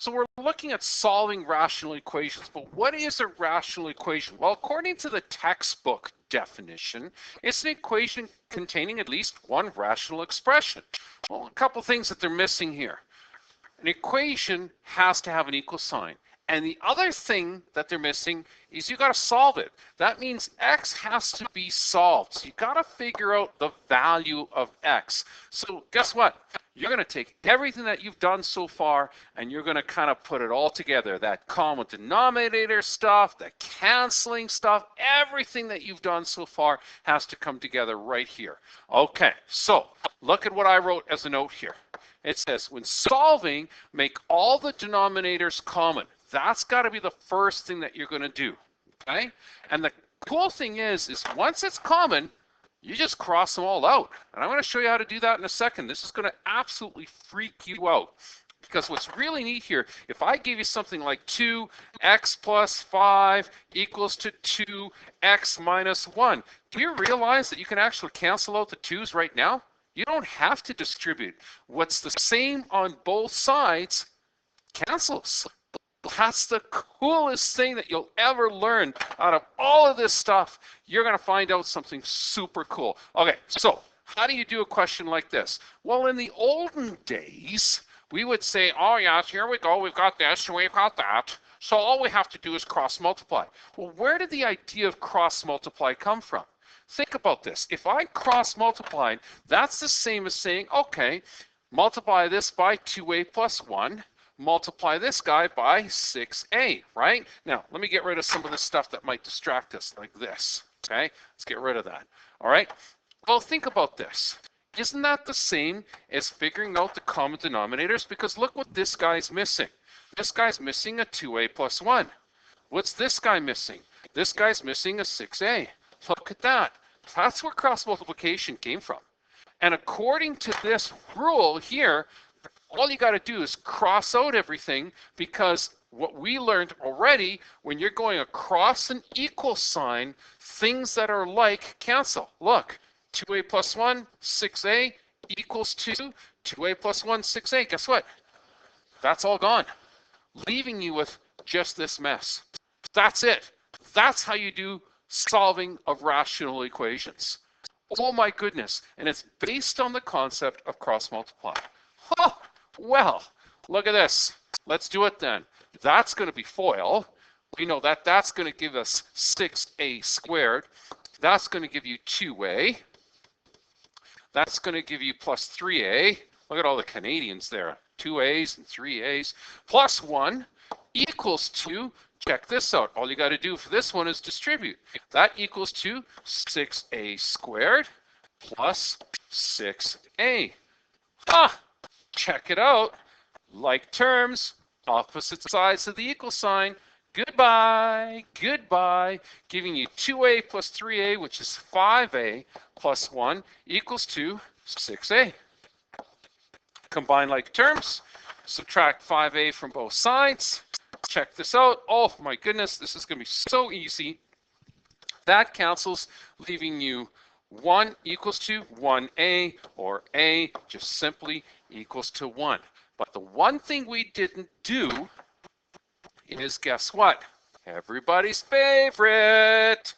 So we're looking at solving rational equations, but what is a rational equation? Well, according to the textbook definition, it's an equation containing at least one rational expression. Well, a couple things that they're missing here. An equation has to have an equal sign. And the other thing that they're missing is you got to solve it. That means x has to be solved. So you got to figure out the value of x. So guess what? You're going to take everything that you've done so far and you're going to kind of put it all together. That common denominator stuff, the canceling stuff, everything that you've done so far has to come together right here. Okay, so look at what I wrote as a note here. It says, when solving, make all the denominators common. That's got to be the first thing that you're going to do, okay? And the cool thing is once it's common, you just cross them all out. And I'm going to show you how to do that in a second. This is going to absolutely freak you out. Because what's really neat here, if I give you something like 2x plus 5 equals to 2x minus 1, do you realize that you can actually cancel out the 2's right now? You don't have to distribute. What's the same on both sides cancels. That's the coolest thing that you'll ever learn out of all of this stuff. You're going to find out something super cool. Okay, so how do you do a question like this? Well, in the olden days, we would say, oh yes, here we go, we've got this and we've got that. So all we have to do is cross multiply. Well, where did the idea of cross multiply come from? Think about this. If I cross multiplied, that's the same as saying, okay, multiply this by 2a plus 1, multiply this guy by 6a, right? Now, let me get rid of some of the stuff that might distract us, like this, okay? Let's get rid of that, all right? Well, think about this. Isn't that the same as figuring out the common denominators? Because look what this guy's missing. This guy's missing a 2a plus 1. What's this guy missing? This guy's missing a 6a. Look at that. That's where cross multiplication came from. And according to this rule here, all you got to do is cross out everything, because what we learned already, when you're going across an equal sign, things that are like cancel. Look, 2a plus 1, 6a equals 2. 2a plus 1, 6a. Guess what? That's all gone, leaving you with just this mess. That's it. That's how you do solving of rational equations. Oh my goodness. And it's based on the concept of cross multiply. Oh, well, look at this. Let's do it then. That's going to be FOIL. We know that that's going to give us 6a squared. That's going to give you 2a. That's going to give you plus 3a. Look at all the Canadians there. 2a's and 3a's. Plus 1 equals 2. Check this out. All you got to do for this one is distribute. That equals to 6a squared plus 6a. Ah, check it out. Like terms, opposite sides of the equal sign. Goodbye, goodbye. Giving you 2a plus 3a, which is 5a plus 1 equals to 6a. Combine like terms. Subtract 5a from both sides. Check this out. Oh my goodness, this is going to be so easy. That cancels, leaving you 1 equals to 1a, or a just simply equals to 1. But the one thing we didn't do is, guess what? Everybody's favorite,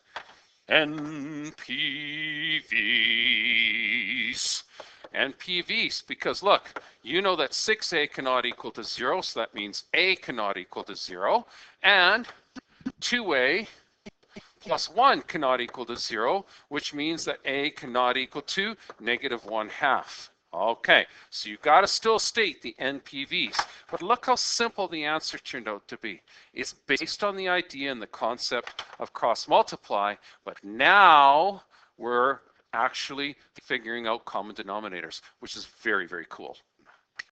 NPVs. NPVs, because look, you know that 6a cannot equal to 0, so that means a cannot equal to 0, and 2a plus 1 cannot equal to 0, which means that a cannot equal to -1/2. Okay, so you've got to still state the NPVs, but look how simple the answer turned out to be. It's based on the idea and the concept of cross multiply, but now we're actually figuring out common denominators, which is very, very cool.